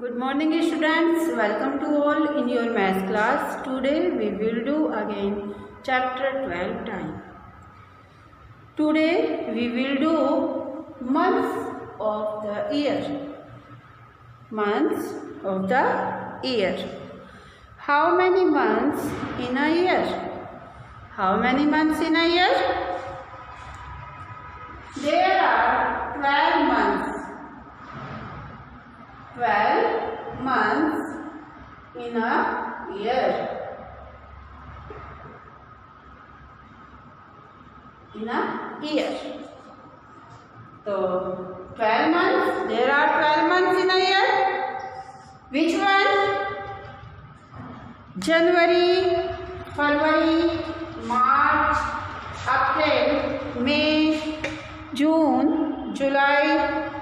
Good morning students, welcome to all in your math class. Today we will do again chapter 12 time. Today we will do months of the year. Months of the year. How many months in a year? How many months in a year? There are 12 months. 12 months in a year. In a year. So 12 months. There are 12 months in a year. Which one? January, February, March, April, May, June, July,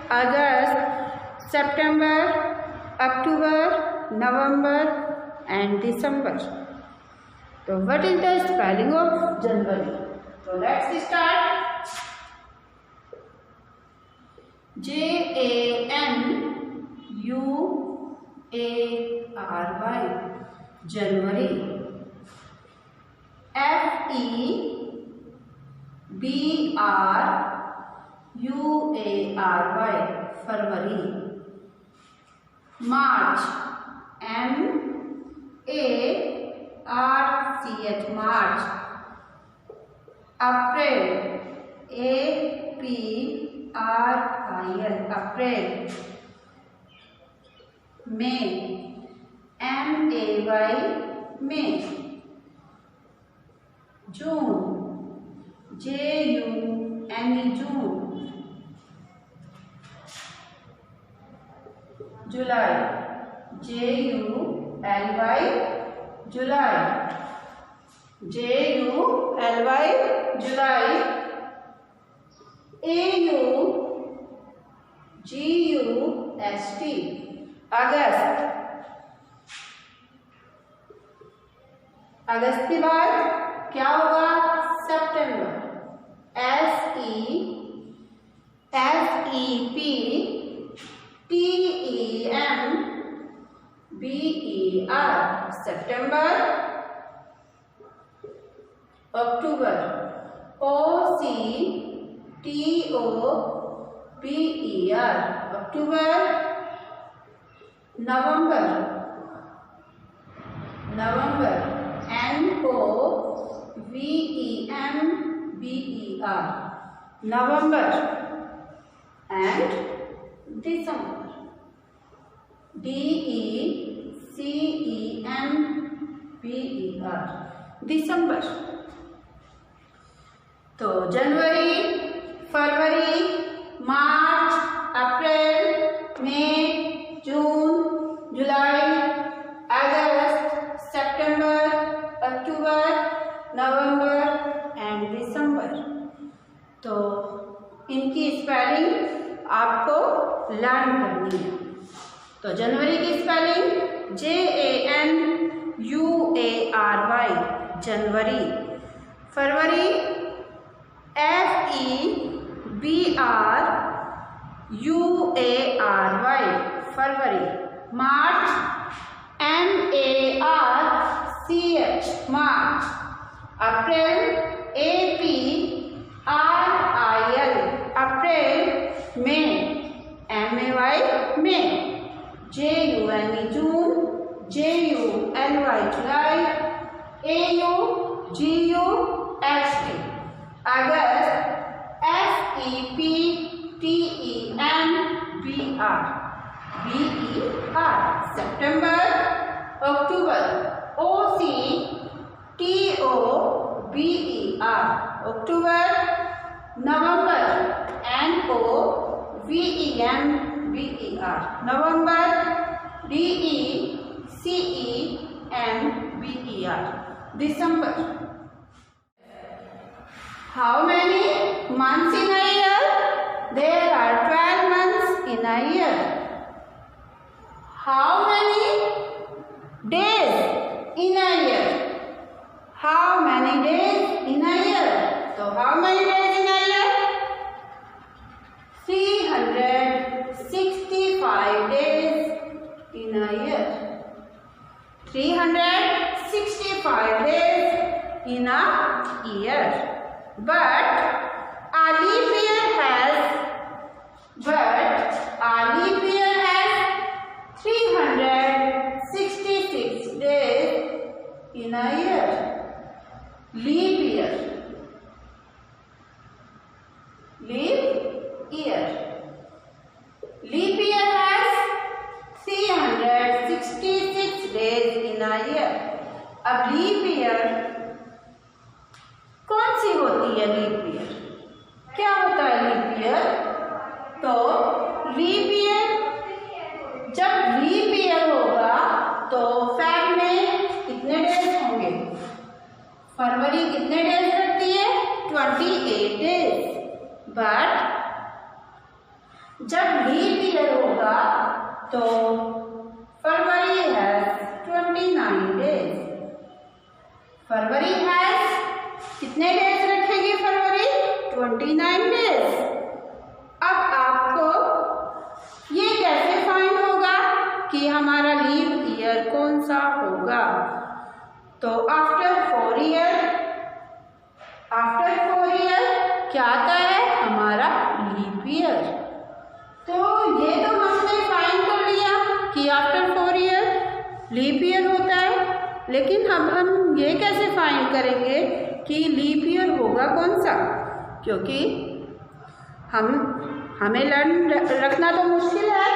August, September, October, November and December. So what is the spelling of January? So let's start. January, January. February, February. March, March, March. April, April, April. May, May. June, June. July, July. July, July. August, August. अगस्त के बाद क्या होगा? सितंबर, सितंबर. अक्टूबर, अक्टूबर. नवंबर, नवंबर. November and December, December. तो जनवरी, फरवरी, मार्च, अप्रैल, मई, जून, जुलाई, अगस्त, सितंबर, अक्टूबर, नवंबर and दिसंबर. तो इनकी spelling आपको learn करनी है. तो जनवरी की स्पेलिंग JANUARY, जनवरी. फरवरी FEBRUARY, फरवरी. मार्च MARCH, मार्च. अप्रैल APRIL, अप्रैल. मई MAY, मई. JUNE, जून. JULY, जुलाई. AUGUST, अगस्त. SEPTEMBR, सितंबर. अक्टूबर OCTOBER, अक्टूबर. नवंबर NOVEMBER, नवंबर. DECEMBER, दिसंबर. How many months in a year? There are 12 months in a year. How many days in a year? How many days in a year? So how many days in a year? 365 days in a year. 365 days in a year. But a leap year has 366 days in a year. Leap year. Leap year. Leap year has 366 days in a year. अब leap year कौन सी होती है? Leap year क्या होता है? Leap year तो leap year, जब leap year होगा तो फेब में कितने डेज होंगे? फरवरी कितने डेज रखती है? 28 डेज। बट जब लीप ईयर होगा तो फरवरी है 29 डेज। फरवरी है कितने डेज रखेगी? फरवरी 29 डेज। अब आपको ये कैसे फाइंड होगा कि हमारा लीप ईयर कौन सा होगा? तो आफ्टर 4 ईयर क्या आता है? हमारा लीप ईयर। तो ये तो हमने फाइंड कर लिया कि आफ्टर 4 ईयर लीप ईयर होता है, लेकिन हम ये कैसे फाइंड करेंगे कि लीप ईयर होगा कौन सा? क्योंकि हमें लर्न रखना तो मुश्किल है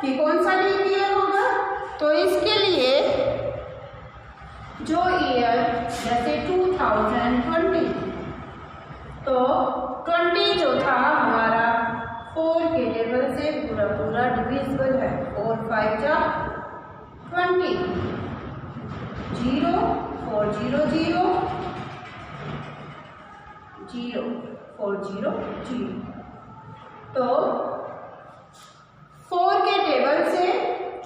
कि कौन सा लीप ईयर होगा। तो इसके लिए जो ईयर जैसे 2020, तो 20 जो था हमारा 4 के टेबल से पूरा डिविजिबल है। 4 5 जा 20, 0 4 0 0 0 4 0 0। तो 4 के टेबल से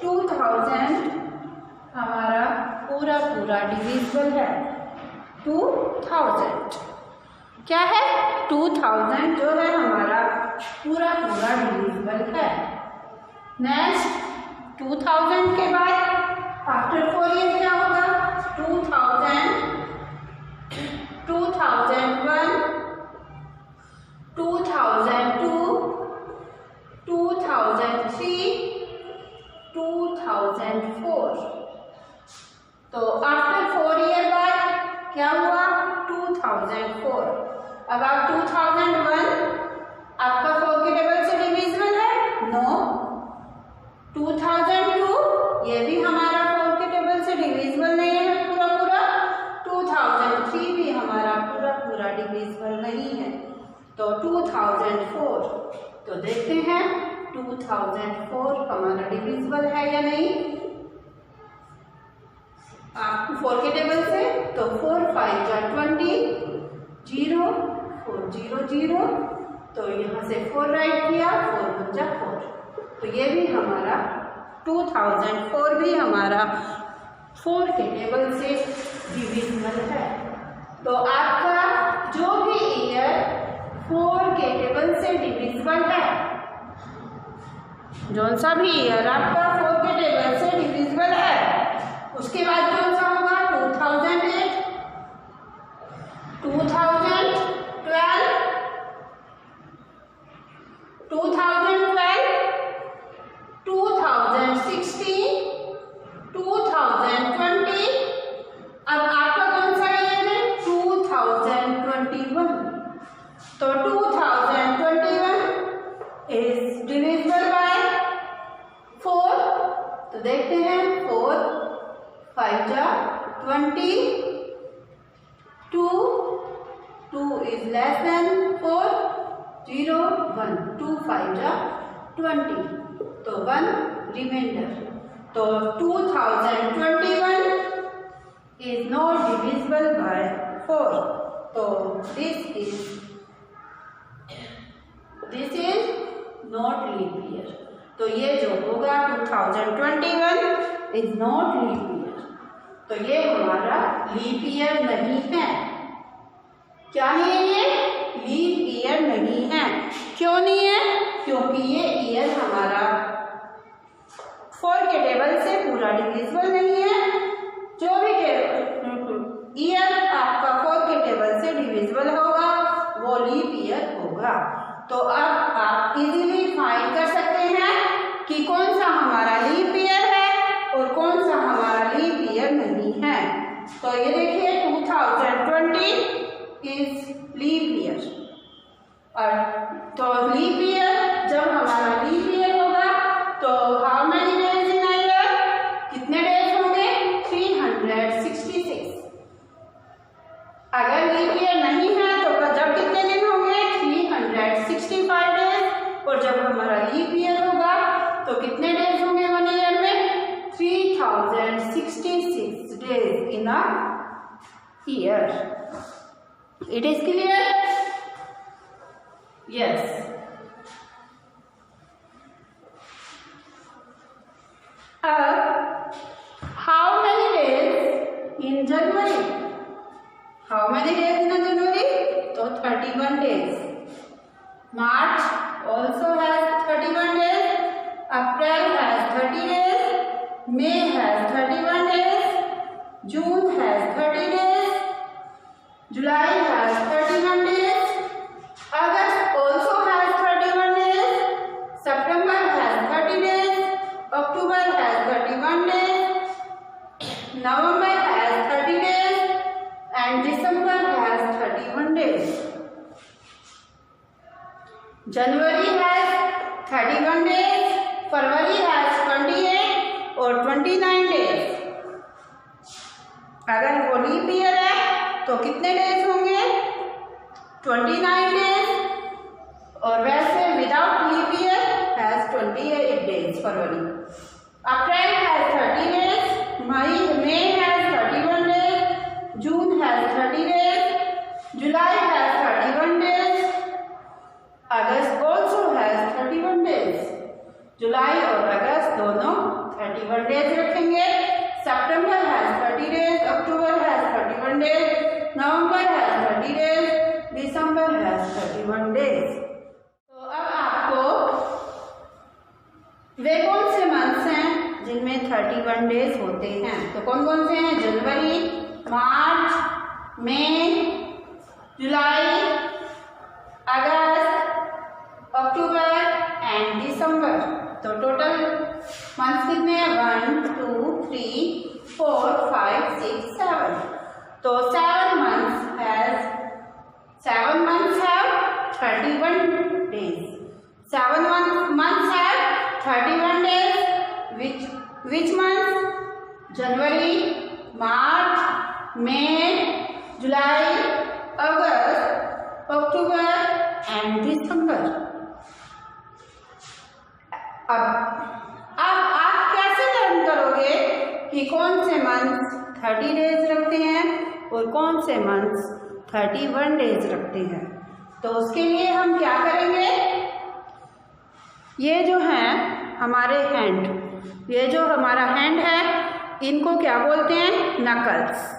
2000 हमारा पूरा डिविजिबल है। 2000 क्या है? 2000 जो है हमारा पूरा डिविजिबल है। नेक्स्ट 2000 के बाद आफ्टर 4 ईयर क्या होगा? 2000, 2001, 2002, 2003, 2004। तो आफ्टर 4 ईयर बाद क्या हुआ? 2004। अब आप 2001 आपका 4 के टेबल से डिविजिबल है? नो। 2002 ये भी हमारा 4 के टेबल से डिविजिबल नहीं है पूरा। 2003 भी हमारा पूरा डिविजिबल नहीं है। तो 2004, तो देखते हैं 2004 हमारा डिविजिबल है या नहीं। आपको 4 के टेबल से तो 4 5 जा 20, 0 4 0 0, तो यहाँ से 4 राइट किया, 4 1 जा 4। तो ये भी हमारा 2004 भी हमारा 4 के टेबल से डिविजिबल है। तो आपका जो भी ईयर 4 के टेबल से डिविजिबल है, जौन सा भी ईयर आपका 4 के टेबल से डिविजिबल है, उसके बाद कौन सा होगा? 2008, 2012, 2016, 2020। अब आपका कौन सा ईयर है? 2021। तो 2021 इज डिविजिबल बाय 4। तो देखते हैं 4 5 जा 20, 2 is less than 4, 0 1, 2 5 जा 20, तो 1 रिमाइंडर। तो 2021 is not divisible by 4. तो this is not leap year। तो ये जो होगा 2021 is not leap year। तो ये हमारा लीप ईयर नहीं है। क्या नहीं है? ये लीप ईयर नहीं है। क्यों नहीं है? क्योंकि ये ईयर हमारा 4 के टेबल से पूरा डिविजिबल नहीं है। जो भी ईयर आपका 4 के टेबल से डिविजिबल होगा वो लीप ईयर होगा। तो अब आप इजीली फाइंड कर सकते हैं कि कौन सा हमारा लीप ईयर है और कौन सा हमारा लीप ईयर नहीं है। तो ये देखिए 2020 इज लीप ईयर। और तो लीप ईयर जब हमारा लीप ईयर होगा तो how many days in a year, कितने डेज होंगे? 366। अगर लीप ईयर नहीं है तो जब कितने दिन होंगे? 365 डेज। और जब हमारा लीप ईयर होगा तो कितने डेज होंगे 1 ईयर में? 3066 days in a year. It is clear? Yes. How many days in January? How many days in January? तो 31 days. March also has 31 days. April has 30 days. May has 31 days. June has 30 days. July has 31 days. August also has 31 days. September has 30 days. October has 31 days. November has 30 days. And December has 31 days. January has 31 days, February has 28 और 29 days। अगर वो leap year है तो कितने days होंगे? 29 days. और वैसे without leap year has 28 days February. April has 30 days, May has 31 days, June has 30 days, July has 31 days, August also has 31 days। जुलाई और अगस्त दोनों 31 डेज रखेंगे। सितंबर has 30 days, October has 31 days, November has 30 days, December has 31 days। तो अब आपको वे कौन से मंथ्स हैं जिनमें 31 डेज होते हैं? तो कौन कौन से हैं? जनवरी, मार्च, मई, जुलाई, अगस्त, अक्टूबर एंड दिसंबर। तो टोटल मंथ्स कितने हैं? 1 2 3 4 5 6 7। तो 7 months have 31 days. 7 months have 31 days। Which months? January, March, May, July, August, October and December। अब आप कैसे लर्न करोगे कि कौन से मंथ्स 30 डेज रखते हैं और कौन से मंथ्स 31 डेज रखते हैं? तो उसके लिए हम क्या करेंगे? ये जो हैं हमारे हैंड, ये जो हमारा हैंड है इनको क्या बोलते हैं? नकल्स।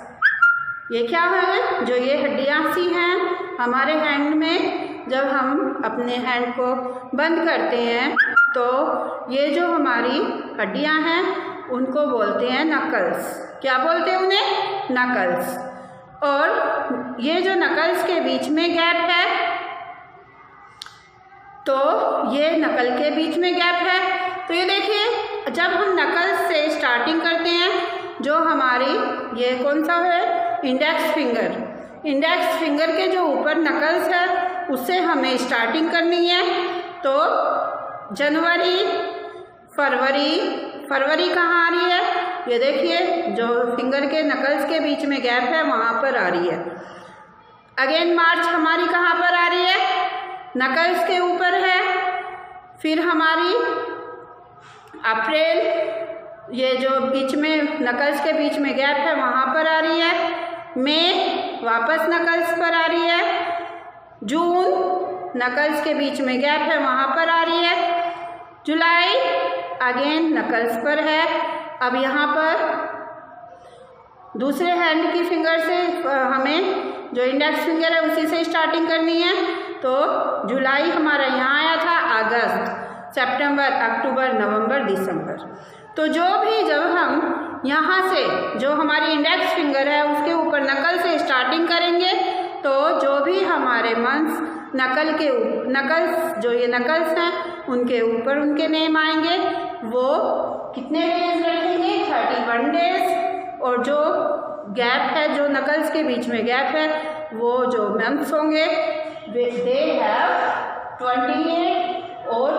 ये क्या है? जो ये हड्डियां सी हैं हमारे हैंड में, जब हम अपने हैंड को बंद करते हैं तो ये जो हमारी हड्डियां हैं उनको बोलते हैं नकल्स। क्या बोलते हैं उन्हें? नकल्स। और ये जो नकल्स के बीच में गैप है, तो ये नकल के बीच में गैप है। तो ये देखिए जब हम नकल्स से स्टार्टिंग करते हैं, जो हमारी ये कौन सा है? Index finger. इंडेक्स फिंगर के जो ऊपर नकल्स है उससे हमें स्टार्टिंग करनी है। तो जनवरी, फरवरी कहाँ आ रही है? ये देखिए जो फिंगर के नकल्स के बीच में गैप है वहाँ पर आ रही है। अगेन मार्च हमारी कहाँ पर आ रही है? नकल्स के ऊपर है। फिर हमारी अप्रैल, ये जो बीच में नकल्स के बीच में गैप है वहाँ पर आ रही है। मई वापस नकल्स पर आ रही है। जून नकल्स के बीच में गैप है वहाँ पर आ रही है। जुलाई अगेन नकल्स पर है। अब यहाँ पर दूसरे हैंड की फिंगर से हमें जो इंडेक्स फिंगर है उसी से स्टार्टिंग करनी है। तो जुलाई हमारा यहाँ आया था, अगस्त, सितंबर, अक्टूबर, नवंबर, दिसंबर। तो जो भी जब हम यहाँ से जो हमारी इंडेक्स फिंगर है उसके ऊपर नकल से स्टार्टिंग करेंगे तो जो भी हमारे मंथ्स नकल्स जो ये नकल्स हैं उनके ऊपर उनके नेम आएंगे, वो कितने डेज रखेंगे 31 डेज। और जो गैप है, जो नकल्स के बीच में गैप है, वो जो मंथ्स होंगे दे हैव 28 और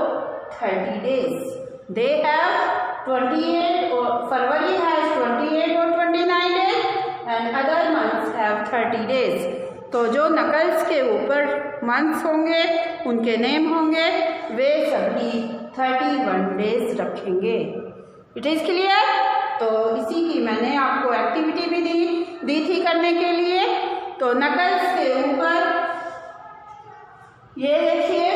30 डेज। दे हैव 28 और फरवरी हैज 28 और 29 days and other months have 30 days. तो जो नकल्स के ऊपर मंथ्स होंगे उनके नेम होंगे, वे सभी 31 डेज रखेंगे। It is clear? तो इसी की मैंने आपको एक्टिविटी भी दी थी करने के लिए। तो नकल्स के ऊपर ये देखिए,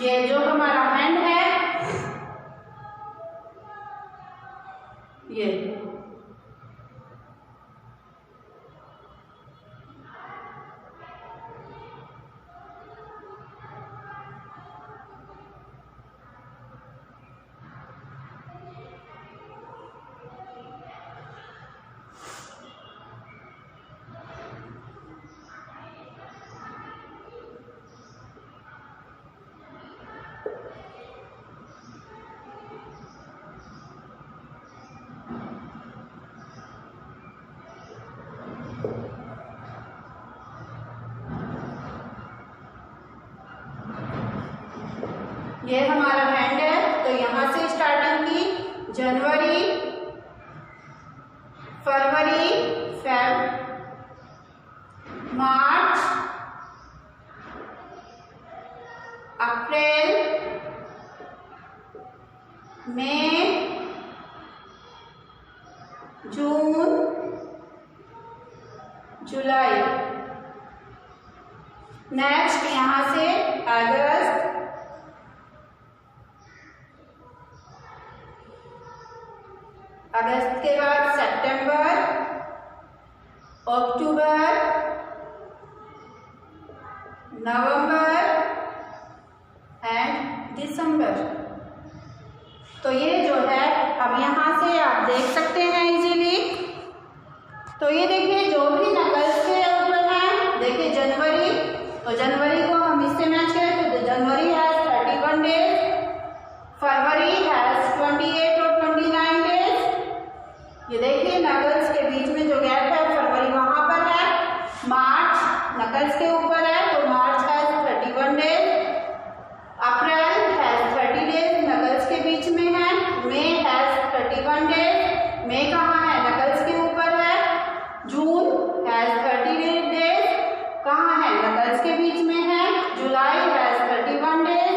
ये जो हमारा हैंड है ये ये हमारा हैंड है। तो यहाँ से स्टार्टिंग की जनवरी, फरवरी, मार्च, अप्रैल, मई, जून, जुलाई। नेक्स्ट यहाँ से अगस्त, अगस्त के बाद सितंबर, अक्टूबर, नवंबर एंड दिसंबर। तो ये जो है अब यहाँ से आप देख सकते हैं इजीली। तो ये देखिए जो भी नकल्स के ऊपर है, देखिए जनवरी, तो जनवरी को हम इससे मैच करें तो जनवरी हैज 31 डेज, फरवरी हैज 28 और 29 डेज। ये देखिए नकल्स के बीच में जो गैप है फरवरी वहां पर है, मार्च नकल्स के ऊपर है तो March has 31 days, April has 30 days knuckles के बीच में है, मई हैज 31 डेज, मई कहाँ है नकल्स के ऊपर है, जून हैज 30 डेज कहाँ है नकल्स के बीच में है, जुलाई हैज 31 डेज,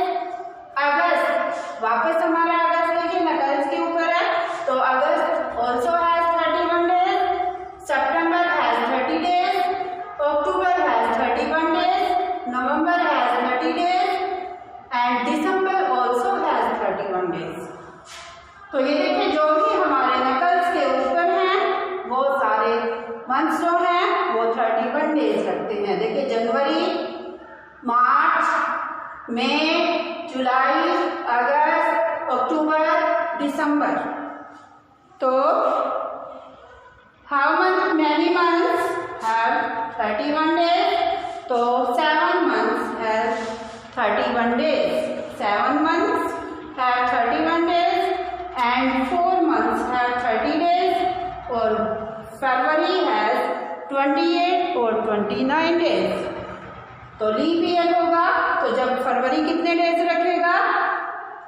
अगस्त वापस हमारा अगस्त देखिए नकल्स के ऊपर है तो August also has 31 days, September has 30 days, October has 31 days, November has 30 days and December also has 31 days. तो ये देखिए जो भी हमारे नकल्स के ऊपर हैं वो सारे मंथ्स जो हैं वो 31 डेज रखते हैं। देखिए जनवरी, मार्च, मई, जुलाई, अगस्त, अक्टूबर, दिसंबर। तो how many months have 31 days? तो 7 months have 31 days. 7 months have 31 days and 4 months have 30 days और फरवरी has 28 और 29 days। तो लीप ईयर होगा तो जब फरवरी कितने डेज रखेगा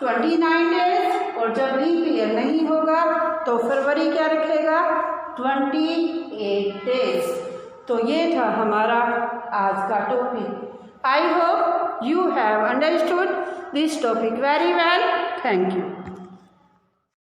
29 डेज और जब लीप ईयर नहीं होगा तो फरवरी क्या रखेगा 28 डेज। तो ये था हमारा आज का topic. I hope you have understood this topic very well. Thank you.